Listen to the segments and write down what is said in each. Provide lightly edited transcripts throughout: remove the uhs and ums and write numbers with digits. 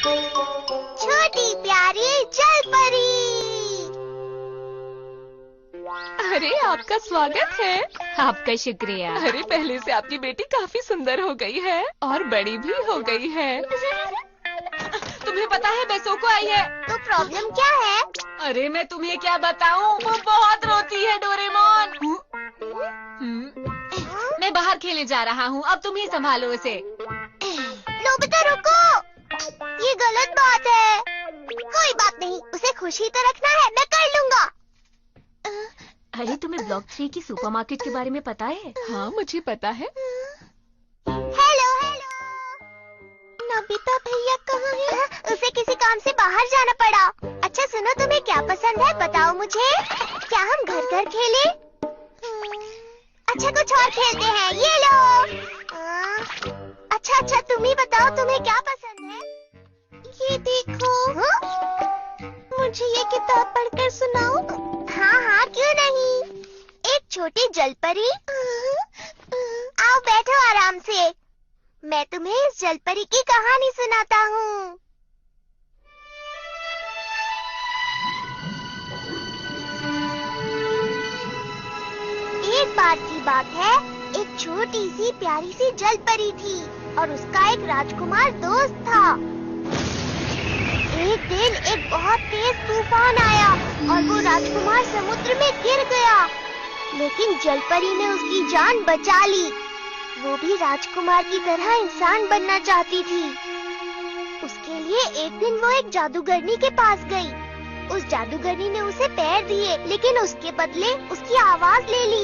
छोटी प्यारी जलपरी। अरे आपका स्वागत है। आपका शुक्रिया। अरे पहले से आपकी बेटी काफी सुंदर हो गई है और बड़ी भी हो गई है। तुम्हें पता है बेसोको आई है। तो प्रॉब्लम क्या है? अरे मैं तुम्हें क्या बताऊं, वो बहुत रोती है डोरेमोन। मैं बाहर खेलने जा रहा हूँ, अब तुम ही संभालो उसे। नोबिता रुको, ये गलत बात है। कोई बात नहीं, उसे खुशी तो रखना है, मैं कर लूँगा। अरे तुम्हें ब्लॉक 3 की सुपरमार्केट के बारे में पता है? हाँ मुझे पता है। हेलो हेलो, नोबिता भैया कहाँ हैं? उसे किसी काम से बाहर जाना पड़ा। अच्छा सुनो, तुम्हें क्या पसंद है बताओ मुझे। क्या हम घर घर खेलें? अच्छा कुछ और खेलते हैं, ये लो। अच्छा तुम ही बताओ तुम्हें क्या पसंद है। ये देखो। मुझे ये किताब पढ़कर सुनाओ। हाँ क्यों नहीं। एक छोटी जलपरी। आओ बैठो आराम से, मैं तुम्हें इस जलपरी की कहानी सुनाता हूँ। एक बार की बात है, एक छोटी सी प्यारी सी जलपरी थी और उसका एक राजकुमार दोस्त था। एक दिन एक बहुत तेज तूफान आया और वो राजकुमार समुद्र में गिर गया, लेकिन जलपरी ने उसकी जान बचा ली। वो भी राजकुमार की तरह इंसान बनना चाहती थी। उसके लिए एक दिन वो एक जादूगरनी के पास गई। उस जादूगरनी ने उसे पैर दिए, लेकिन उसके बदले उसकी आवाज ले ली।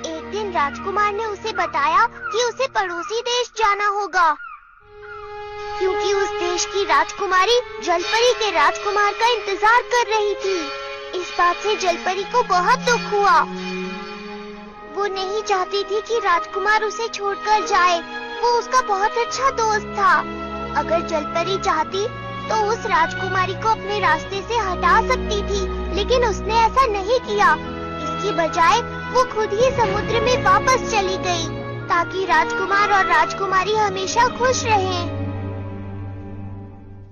एक दिन राजकुमार ने उसे बताया कि उसे पड़ोसी देश जाना होगा, क्योंकि उस देश की राजकुमारी जलपरी के राजकुमार का इंतजार कर रही थी। इस बात से जलपरी को बहुत दुख हुआ। वो नहीं चाहती थी कि राजकुमार उसे छोड़कर जाए, वो उसका बहुत अच्छा दोस्त था। अगर जलपरी चाहती तो उस राजकुमारी को अपने रास्ते से हटा सकती थी, लेकिन उसने ऐसा नहीं किया। इसकी बजाय वो खुद ही समुद्र में वापस चली गई, ताकि राजकुमार और राजकुमारी हमेशा खुश रहें।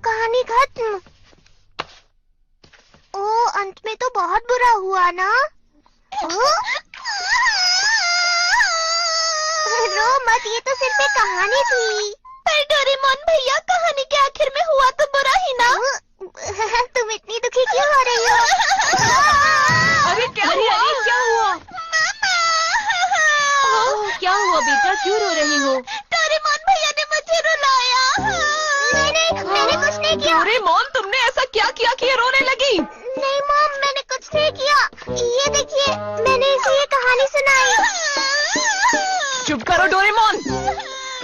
कहानी खत्म। ओह, अंत में तो बहुत बुरा हुआ ना। रो मत, ये तो सिर्फ एक कहानी थी। पर डोरेमोन भैया, कहानी के आखिर में हुआ तो बुरा ही ना। तुम इतनी दुखी क्यों हो रही हो? अरे क्या हुआ? क्या हुआ? क्या हुआ बेटा, क्यों रो रही हो? डोरेमोन भैया ने मुझे रुलाया। मैंने कुछ नहीं किया। डोरेमोन, तुमने ऐसा क्या किया कि ये रोने लगी? नहीं मॉम, मैंने कुछ नहीं किया। ये देखिए, मैंने इसे ये कहानी सुनाई। चुप करो डोरेमोन।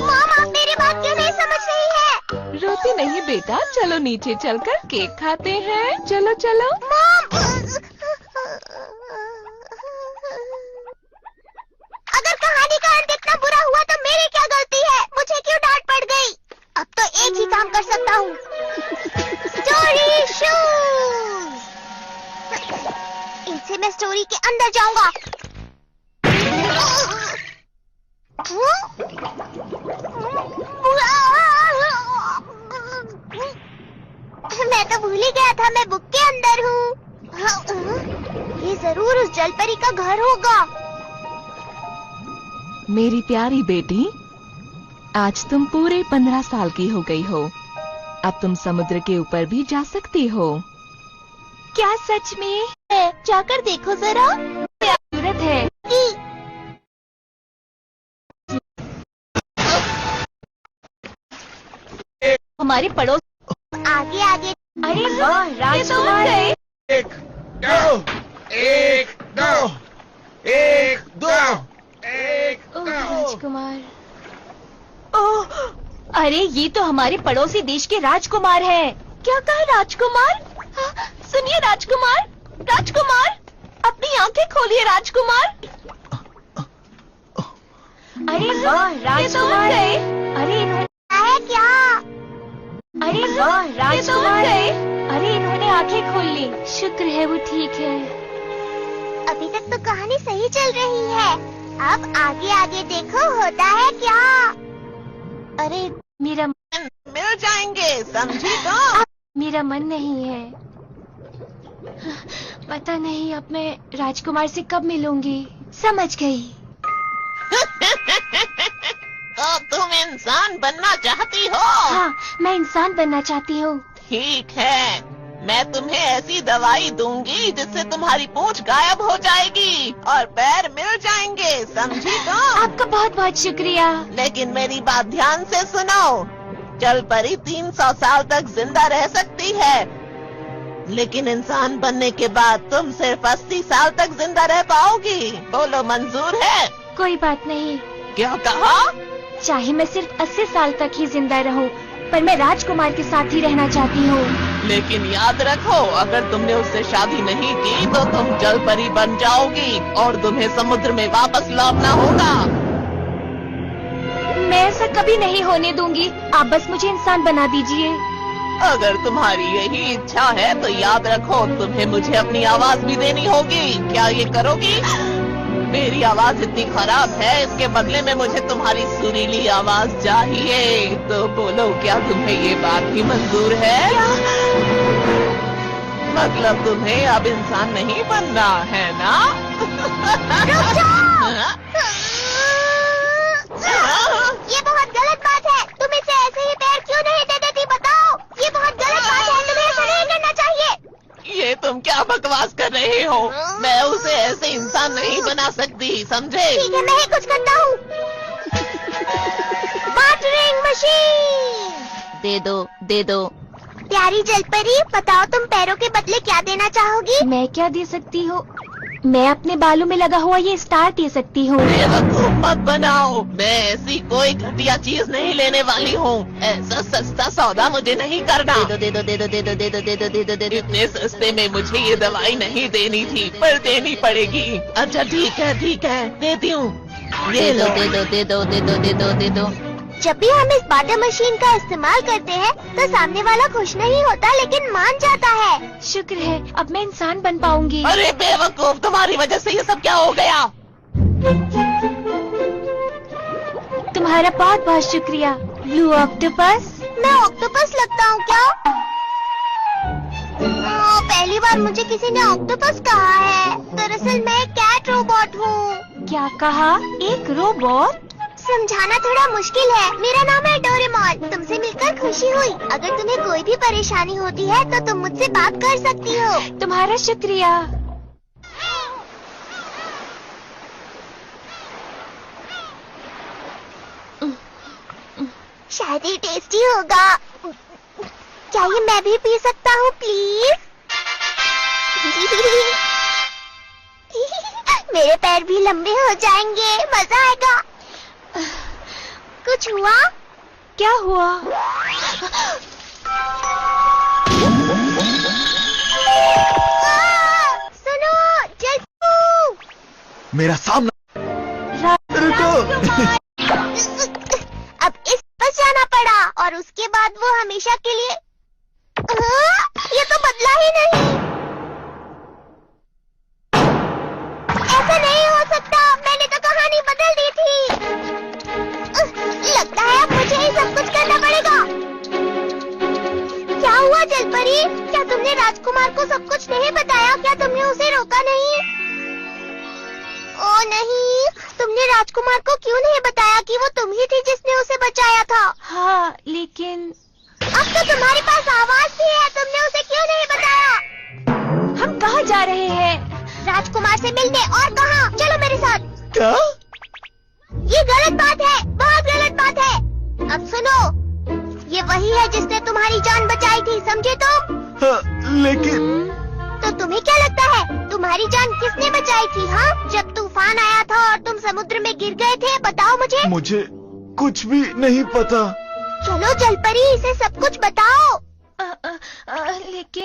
मॉम, आप मेरी बात क्यों नहीं समझ रही है? रोती नहीं बेटा, चलो नीचे चलकर केक खाते हैं। चलो चलो। मॉम, अगर कहानी का अंत इतना बुरा हुआ तो मेरी क्या गलती है? मुझे क्यों डांट पड़ गई? अब तो एक ही काम कर सकता हूँ। Story shoes. इनसे मैं स्टोरी के अंदर जाऊंगा। मैं तो भूल ही गया था मैं बुक के अंदर हूँ। ये जरूर उस जलपरी का घर होगा। मेरी प्यारी बेटी, आज तुम पूरे 15 साल की हो गई हो। अब तुम समुद्र के ऊपर भी जा सकती हो। क्या सच में? जाकर देखो जरा। जरूरत है। हमारे पड़ोस। आगे आगे। अरे वाह, राजकुमार। एक दो, एक दो, एक दो, एक ओह, दो। राजकुमार। ओह, अरे ये तो हमारे पड़ोसी देश के राजकुमार हैं। क्या कहा राजकुमार? सुनिए राजकुमार, राजकुमार, अपनी आंखें खोलिए राजकुमार। अरे वाह, राजकुमार। अरे इन्होंने है क्या? अरे वाह, राजकुमार। अरे इन्होंने आंखें खोल ली। शुक्र है वो ठीक है। अभी तक तो कहानी सही चल रही है। अब आगे आगे देखो होता है क्या। अरे मेरा मिल जाएंगे, समझी तो? मेरा मन नहीं है। पता नहीं अब मैं राजकुमार से कब मिलूंगी। समझ गई। तो तुम इंसान बनना चाहती हो? हाँ, मैं इंसान बनना चाहती हूँ। ठीक है, मैं तुम्हें ऐसी दवाई दूंगी जिससे तुम्हारी पूंछ गायब हो जाएगी और पैर मिल जाएंगे, समझी तो? आपका बहुत बहुत शुक्रिया। लेकिन मेरी बात ध्यान से सुनो, जल परी 300 साल तक जिंदा रह सकती है, लेकिन इंसान बनने के बाद तुम सिर्फ 80 साल तक जिंदा रह पाओगी। बोलो मंजूर है? कोई बात नहीं। क्या कहा? चाहे मैं सिर्फ 80 साल तक ही जिंदा रहूं, पर मैं राजकुमार के साथ ही रहना चाहती हूँ। लेकिन याद रखो, अगर तुमने उससे शादी नहीं की तो तुम जल परी बन जाओगी और तुम्हें समुद्र में वापस लौटना होगा। मैं ऐसा कभी नहीं होने दूंगी। आप बस मुझे इंसान बना दीजिए। अगर तुम्हारी यही इच्छा है तो याद रखो, तुम्हें मुझे अपनी आवाज भी देनी होगी। क्या ये करोगी? मेरी आवाज इतनी खराब है, इसके बदले में मुझे तुम्हारी सुरीली आवाज चाहिए। तो बोलो, क्या तुम्हें ये बात भी मंजूर है? मतलब तुम्हें अब इंसान नहीं बनना है ना? ये बहुत गलत बात है। तुम इसे ऐसे ही पैर क्यों नहीं दे देती, बताओ? ये बहुत गलत बात है, तुम्हें ऐसा नहीं करना चाहिए। ये तुम क्या बकवास कर रहे हो? मैं उसे ऐसे इंसान नहीं बना सकती, समझे? ठीक है, मैं ही कुछ करता हूँ। वाटरिंग मशीन दे दो, दे दो। प्यारी जलपरी, बताओ तुम पैरों के बदले क्या देना चाहोगी? मैं क्या दे सकती हूँ? मैं अपने बालों में लगा हुआ ये स्टार दे सकती हूँ। बेवकूफ मत बनाओ, मैं ऐसी कोई घटिया चीज नहीं लेने वाली हूँ। ऐसा सस्ता सौदा मुझे नहीं करना। दे दो, दे दो, दे दो, दे दो, दे दो, दे दो, दे दो। इतने सस्ते में मुझे ये दवाई नहीं देनी थी, पर देनी पड़ेगी। अच्छा ठीक है, ठीक है, देती हूँ। दे दो, दे दो, दे दो, दे दो, दे दो, दे दो। जब भी हम इस वाटर मशीन का इस्तेमाल करते हैं तो सामने वाला खुश नहीं होता, लेकिन मान जाता है। शुक्र है, अब मैं इंसान बन पाऊंगी। अरे बेवकूफ, तुम्हारी वजह से ये सब क्या हो गया? तुम्हारा बहुत बहुत शुक्रिया ब्लू ऑक्टोपस। मैं ऑक्टोपस लगता हूँ क्या? पहली बार मुझे किसी ने ऑक्टोपस कहा है। दरअसल मैं एक कैट रोबोट हूँ। क्या कहा? एक रोबोट? समझाना थोड़ा मुश्किल है। मेरा नाम है डोरेमोन। तुमसे मिलकर खुशी हुई। अगर तुम्हें कोई भी परेशानी होती है तो तुम मुझसे बात कर सकती हो। तुम्हारा शुक्रिया। शायद ये टेस्टी होगा। क्या ये मैं भी पी सकता हूँ प्लीज? मेरे पैर भी लंबे हो जाएंगे, मजा आएगा। कुछ हुआ? क्या हुआ? सुनो, जल्दी। मेरा सामना रुको। अब इस बस जाना पड़ा और उसके बाद वो हमेशा के लिए। ये तो बदला ही नहीं। ऐसा नहीं हो सकता, मैंने तो कहानी बदल दी थी। लगता है अब मुझे ही सब कुछ करना पड़ेगा। क्या हुआ जलपरी? क्या तुमने राजकुमार को सब कुछ नहीं बताया? क्या तुमने उसे रोका नहीं? ओ नहीं, तुमने राजकुमार को क्यों नहीं बताया कि वो तुम ही थी जिसने उसे बचाया था? हाँ, लेकिन अब तो तुम्हारे पास आवाज भी है, तुमने उसे क्यों नहीं बताया? हम कहाँ जा रहे हैं? राजकुमार से मिलने। और कहाँ? चलो मेरे साथ। क्या? ये गलत बात है, बहुत गलत बात है। अब सुनो, ये वही है जिसने तुम्हारी जान बचाई थी, समझे तुम? हाँ, लेकिन तो तुम्हें क्या लगता है तुम्हारी जान किसने बचाई थी? हाँ, जब तूफान आया था और तुम समुद्र में गिर गए थे, बताओ मुझे कुछ भी नहीं पता। चलो जलपरी, इसे सब कुछ बताओ। लेकिन